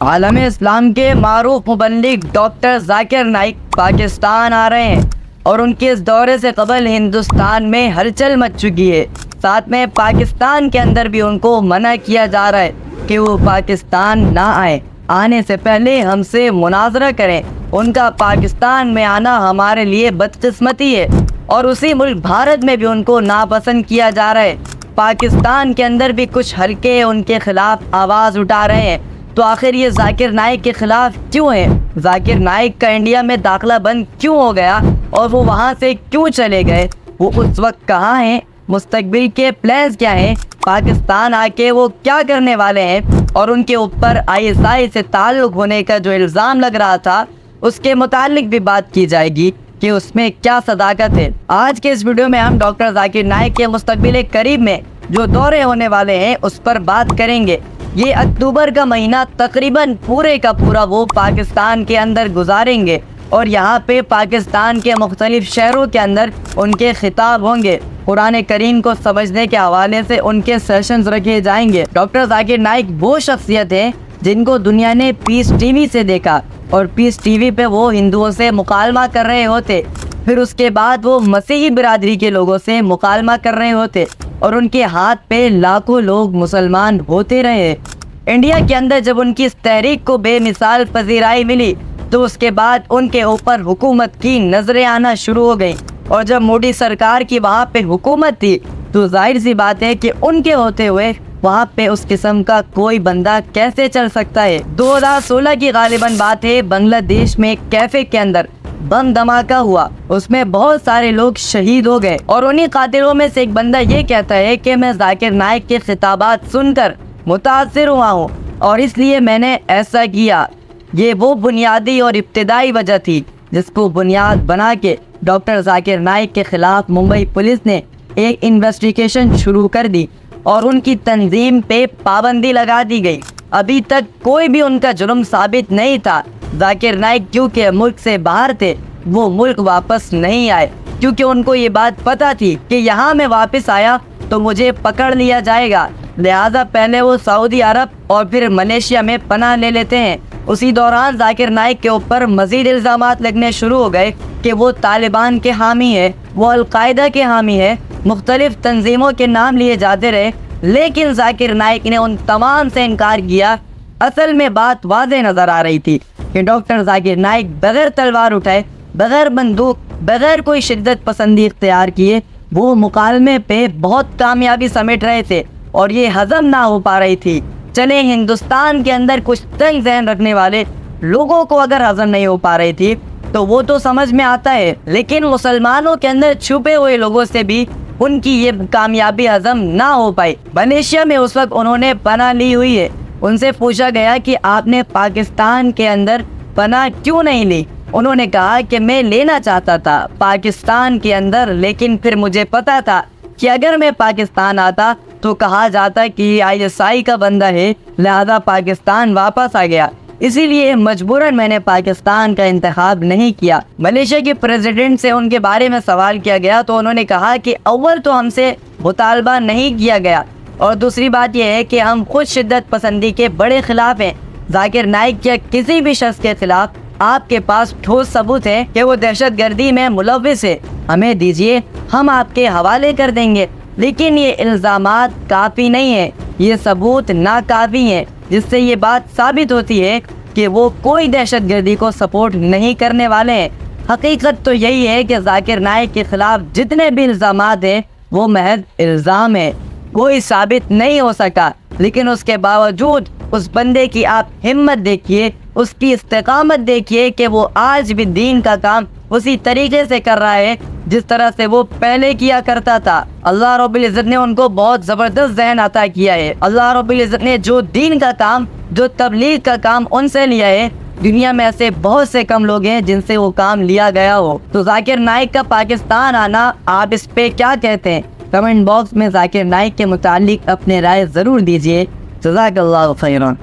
आलम इस्लाम के मारूफ मुबल्लिग डॉक्टर जाकिर नाइक पाकिस्तान आ रहे हैं और उनके इस दौरे से कबल हिंदुस्तान में हलचल मच चुकी है। साथ में पाकिस्तान के अंदर भी उनको मना किया जा रहा है कि वो पाकिस्तान ना आए, आने से पहले हमसे मुनाजरा करें। उनका पाकिस्तान में आना हमारे लिए बदकिस्मती है और उसी मुल्क भारत में भी उनको नापसंद किया जा रहा है। पाकिस्तान के अंदर भी कुछ हलके उनके खिलाफ आवाज़ उठा रहे हैं। तो आखिर ये जाकिर नाइक के खिलाफ क्यों है? जाकिर नाइक का इंडिया में दाखिला बंद क्यों हो गया और वो वहाँ से क्यों चले गए? वो उस वक्त कहाँ हैं? मुस्तकबिल के प्लान्स क्या हैं? पाकिस्तान आके वो क्या करने वाले हैं? और उनके ऊपर ISI से ताल्लुक़ होने का जो इल्ज़ाम लग रहा था उसके मुतालिक भी बात की जाएगी कि उसमें क्या सदाकत है। आज के इस वीडियो में हम डॉक्टर जाकिर नाइक के मुस्तकबिल करीब में जो दौरे होने वाले हैं उस पर बात करेंगे। ये अक्टूबर का महीना तकरीबन पूरे का पूरा वो पाकिस्तान के अंदर गुजारेंगे और यहाँ पे पाकिस्तान के मुख्तलिफ शहरों के अंदर उनके खिताब होंगे। कुरान करीम को समझने के हवाले से उनके सेशंस रखे जाएंगे। डॉक्टर जाकिर नाइक वो शख्सियत है जिनको दुनिया ने पीस टीवी से देखा और पीस टीवी पे वो हिंदुओं से मुकालमा कर रहे होते, फिर उसके बाद वो मसीही बिरादरी के लोगों से मुकालमा कर रहे होते और उनके हाथ पे लाखों लोग मुसलमान होते रहे। इंडिया के अंदर जब उनकी इस तहरीक को बेमिसाल पजीराई मिली तो उसके बाद उनके ऊपर हुकूमत की नजरें आना शुरू हो गई और जब मोदी सरकार की वहाँ पे हुकूमत थी तो जाहिर सी बात है कि उनके होते हुए वहाँ पे उस किस्म का कोई बंदा कैसे चल सकता है। 2016 की गालिबन बात है, बांग्लादेश में एक कैफे के अंदर बम धमाका हुआ, उसमें बहुत सारे लोग शहीद हो गए और उन्हीं कातिलों में से एक बंदा ये कहता है कि मैं जाकिर नाइक के खिताबात सुनकर मुतासिर हुआ हूँ और इसलिए मैंने ऐसा किया। ये वो बुनियादी और इब्तिदाई वजह थी जिसको बुनियाद बना के डॉक्टर जाकिर नाइक के खिलाफ मुंबई पुलिस ने एक इन्वेस्टिगेशन शुरू कर दी और उनकी तंजीम पे पाबंदी लगा दी गई। अभी तक कोई भी उनका जुर्म साबित नहीं था। जाकिर नाइक क्योंकि मुल्क से बाहर थे वो मुल्क वापस नहीं आए क्योंकि उनको ये बात पता थी कि यहाँ मैं वापस आया तो मुझे पकड़ लिया जाएगा, लिहाजा पहले वो सऊदी अरब और फिर मलेशिया में पनाह ले लेते हैं। उसी दौरान जाकिर नाइक के ऊपर मजीद इल्ज़ामात लगने शुरू हो गए कि वो तालिबान के हामी है, वो अलकायदा के हामी है, मुख्तलिफ तंजीमों के नाम लिए जाते रहे, लेकिन जाकिर नाइक ने उन तमाम से इनकार किया। असल में बात वाज़ेह नज़र आ रही थी कि डॉक्टर जाकिर नाइक बगैर तलवार उठाए, बगैर बंदूक, बगैर कोई शिद्दत पसंदी इख्तियार किए वो मुकालमे पे बहुत कामयाबी समेट रहे थे और ये हज़म ना हो पा रही थी। चले हिंदुस्तान के अंदर कुछ तंग ज़हन रखने वाले लोगों को अगर हज़म नहीं हो पा रही थी तो वो तो समझ में आता है, लेकिन मुसलमानों के अंदर छुपे हुए लोगों से भी उनकी ये कामयाबी हज़म ना हो पाई। मलेशिया में उस वक्त उन्होंने पनाह ली हुई है। उनसे पूछा गया कि आपने पाकिस्तान के अंदर पनाह क्यों नहीं ली? उन्होंने कहा कि मैं लेना चाहता था पाकिस्तान के अंदर, लेकिन फिर मुझे पता था कि अगर मैं पाकिस्तान आता तो कहा जाता कि ISI का बंदा है, लिहाजा पाकिस्तान वापस आ गया, इसीलिए मजबूरन मैंने पाकिस्तान का इंतखाब नहीं किया। मलेशिया के प्रेसिडेंट से उनके बारे में सवाल किया गया तो उन्होंने कहा कि अव्वल तो हमसे मुतालबा नहीं किया गया और दूसरी बात यह है कि हम खुद शिद्दत पसंदी के बड़े खिलाफ हैं। जाकिर नाइक या किसी भी शख्स के खिलाफ आपके पास ठोस सबूत है कि वो दहशत गर्दी में मुलव्विस है, हमें दीजिए, हम आपके हवाले कर देंगे। लेकिन ये इल्ज़ामात काफ़ी नहीं है, ये सबूत नाकाफ़ी हैं, जिससे ये बात साबित होती है कि वो कोई दहशत गर्दी को सपोर्ट नहीं करने वाले हैं। हकीकत तो यही है कि जाकिर नाइक के खिलाफ जितने भी इल्ज़ामात हैं वो महज इल्ज़ाम है, कोई साबित नहीं हो सका। लेकिन उसके बावजूद उस बंदे की आप हिम्मत देखिए, उसकी इस्तेकामत देखिए कि वो आज भी दीन का काम उसी तरीके से कर रहा है जिस तरह से वो पहले किया करता था। अल्लाह रब्बुल इज़्ज़त ने उनको बहुत ज़बरदस्त ज़हन अता किया है। अल्लाह रब्बुल इज़्ज़त ने जो दीन का काम, जो तबलीग का काम उनसे लिया है, दुनिया में ऐसे बहुत से कम लोग हैं जिनसे वो काम लिया गया हो। तो जाकिर नाइक का पाकिस्तान आना, आप इस पे क्या कहते हैं? कमेंट बॉक्स में जाकिर नाइक के मुतालिक अपने राय ज़रूर दीजिए। जज़ाकल्लाहु खैरन।